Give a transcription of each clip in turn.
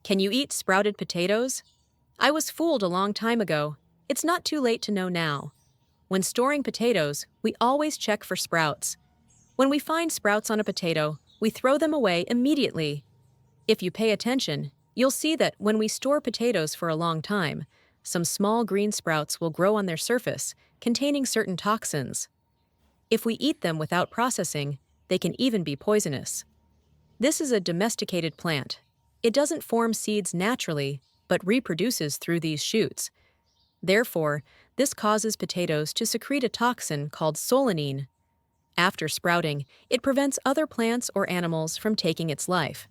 Can you eat sprouted potatoes? I was fooled a long time ago. It's not too late to know now. When storing potatoes, we always check for sprouts. When we find sprouts on a potato, we throw them away immediately. If you pay attention, you'll see that when we store potatoes for a long time, some small green sprouts will grow on their surface, containing certain toxins. If we eat them without processing, they can even be poisonous. This is a domesticated plant. It doesn't form seeds naturally, but reproduces through these shoots. Therefore, this causes potatoes to secrete a toxin called solanine. After sprouting, it prevents other plants or animals from taking its life.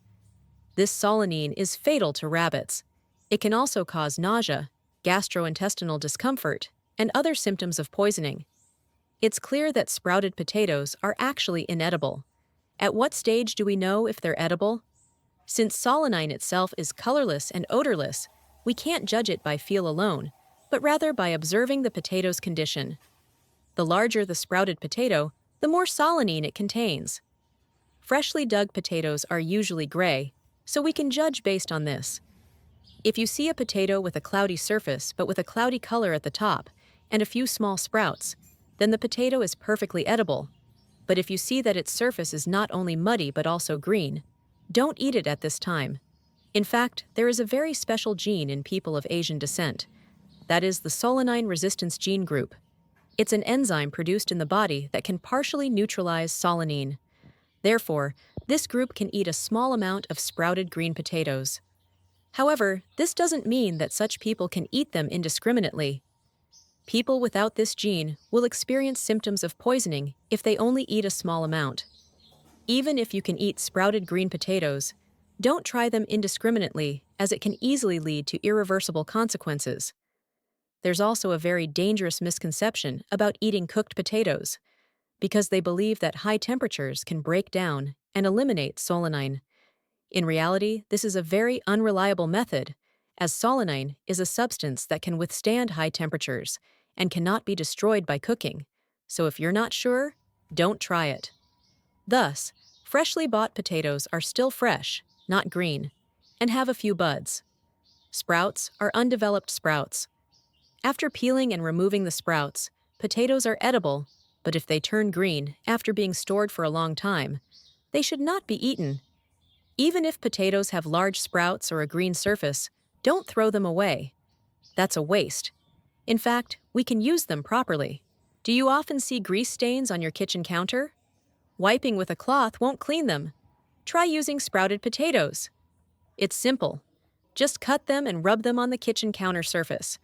This solanine is fatal to rabbits. It can also cause nausea, gastrointestinal discomfort, and other symptoms of poisoning. It's clear that sprouted potatoes are actually inedible. At what stage do we know if they're edible? Since solanine itself is colorless and odorless, we can't judge it by feel alone, but rather by observing the potato's condition. The larger the sprouted potato, the more solanine it contains. Freshly dug potatoes are usually gray, so we can judge based on this. If you see a potato with a cloudy surface but with a cloudy color at the top and a few small sprouts, then the potato is perfectly edible. But if you see that its surface is not only muddy but also green, don't eat it at this time. In fact, there is a very special gene in people of Asian descent. That is the solanine resistance gene group. It's an enzyme produced in the body that can partially neutralize solanine. Therefore, this group can eat a small amount of sprouted green potatoes. However, this doesn't mean that such people can eat them indiscriminately. People without this gene will experience symptoms of poisoning if they only eat a small amount. Even if you can eat sprouted green potatoes, don't try them indiscriminately, as it can easily lead to irreversible consequences. There's also a very dangerous misconception about eating cooked potatoes, because they believe that high temperatures can break down and eliminate solanine. In reality, this is a very unreliable method, as solanine is a substance that can withstand high temperatures and cannot be destroyed by cooking, so if you're not sure, don't try it. Thus, freshly bought potatoes are still fresh, not green, and have a few buds. Sprouts are undeveloped sprouts. After peeling and removing the sprouts, potatoes are edible, but if they turn green after being stored for a long time, they should not be eaten. Even if potatoes have large sprouts or a green surface, don't throw them away. That's a waste. In fact, we can use them properly. Do you often see grease stains on your kitchen counter? Wiping with a cloth won't clean them. Try using sprouted potatoes. It's simple. Just cut them and rub them on the kitchen counter surface.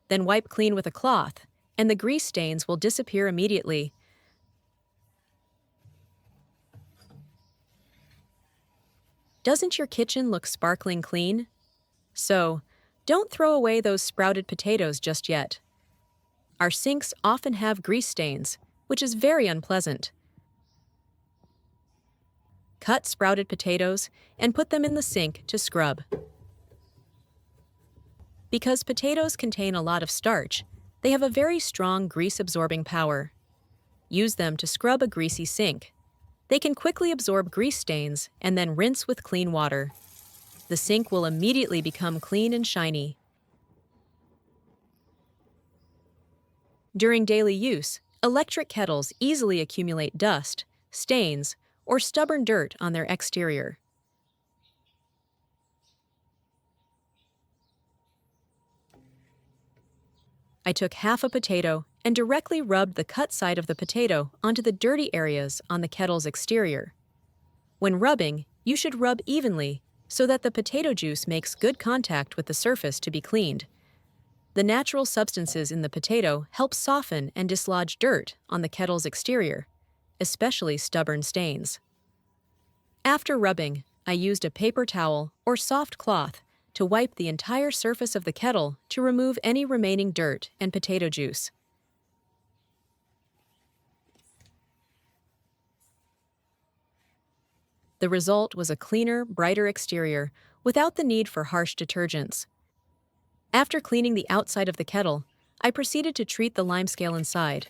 Then wipe clean with a cloth, and the grease stains will disappear immediately. Doesn't your kitchen look sparkling clean? So, don't throw away those sprouted potatoes just yet. Our sinks often have grease stains, which is very unpleasant. Cut sprouted potatoes and put them in the sink to scrub. Because potatoes contain a lot of starch, they have a very strong grease-absorbing power. Use them to scrub a greasy sink. They can quickly absorb grease stains and then rinse with clean water. The sink will immediately become clean and shiny. During daily use, electric kettles easily accumulate dust, stains, or stubborn dirt on their exterior. I took half a potato and directly rubbed the cut side of the potato onto the dirty areas on the kettle's exterior. When rubbing, you should rub evenly so that the potato juice makes good contact with the surface to be cleaned. The natural substances in the potato help soften and dislodge dirt on the kettle's exterior, especially stubborn stains. After rubbing, I used a paper towel or soft cloth to wipe the entire surface of the kettle to remove any remaining dirt and potato juice. The result was a cleaner, brighter exterior without the need for harsh detergents. After cleaning the outside of the kettle, I proceeded to treat the limescale inside.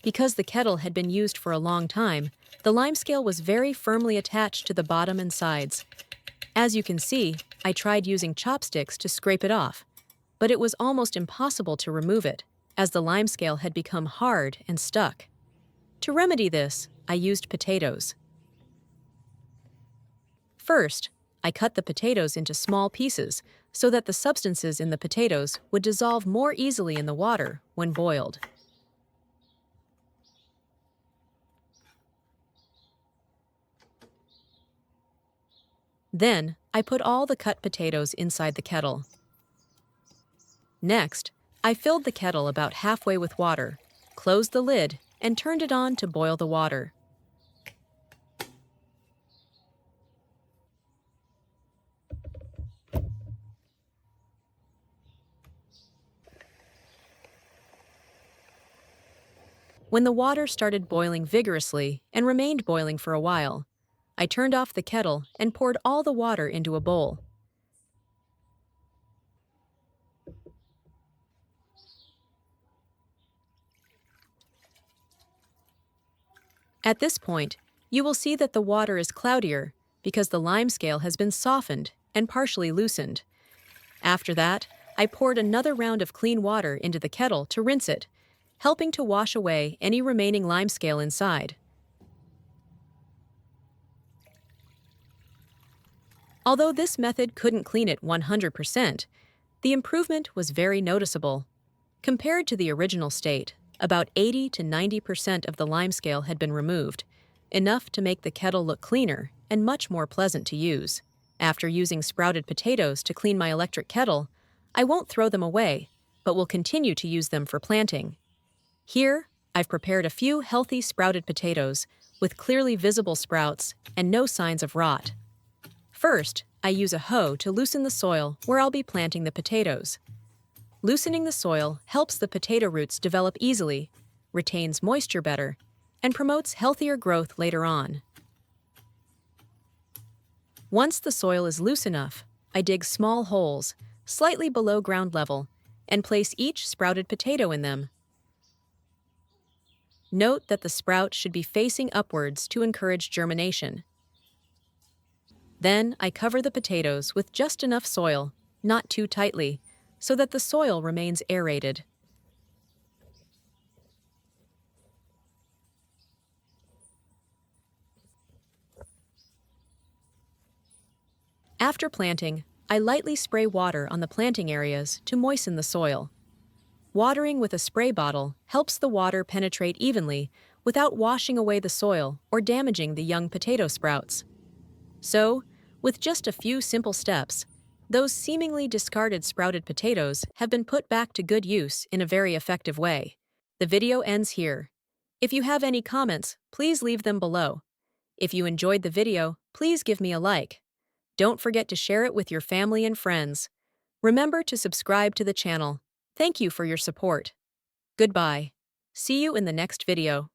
Because the kettle had been used for a long time, the limescale was very firmly attached to the bottom and sides. As you can see, I tried using chopsticks to scrape it off, but it was almost impossible to remove it, as the limescale had become hard and stuck. To remedy this, I used potatoes. First, I cut the potatoes into small pieces so that the substances in the potatoes would dissolve more easily in the water when boiled. Then, I put all the cut potatoes inside the kettle. Next, I filled the kettle about halfway with water, closed the lid, and turned it on to boil the water. When the water started boiling vigorously and remained boiling for a while, I turned off the kettle and poured all the water into a bowl. At this point, you will see that the water is cloudier because the limescale has been softened and partially loosened. After that, I poured another round of clean water into the kettle to rinse it, helping to wash away any remaining limescale inside. Although this method couldn't clean it 100%, the improvement was very noticeable. Compared to the original state, about 80 to 90% of the limescale had been removed, enough to make the kettle look cleaner and much more pleasant to use. After using sprouted potatoes to clean my electric kettle, I won't throw them away, but will continue to use them for planting. Here, I've prepared a few healthy sprouted potatoes with clearly visible sprouts and no signs of rot. First, I use a hoe to loosen the soil where I'll be planting the potatoes. Loosening the soil helps the potato roots develop easily, retains moisture better, and promotes healthier growth later on. Once the soil is loose enough, I dig small holes, slightly below ground level, and place each sprouted potato in them. Note that the sprout should be facing upwards to encourage germination. Then I cover the potatoes with just enough soil, not too tightly, so that the soil remains aerated. After planting, I lightly spray water on the planting areas to moisten the soil. Watering with a spray bottle helps the water penetrate evenly without washing away the soil or damaging the young potato sprouts. So, with just a few simple steps, those seemingly discarded sprouted potatoes have been put back to good use in a very effective way. The video ends here. If you have any comments, please leave them below. If you enjoyed the video, please give me a like. Don't forget to share it with your family and friends. Remember to subscribe to the channel. Thank you for your support. Goodbye. See you in the next video.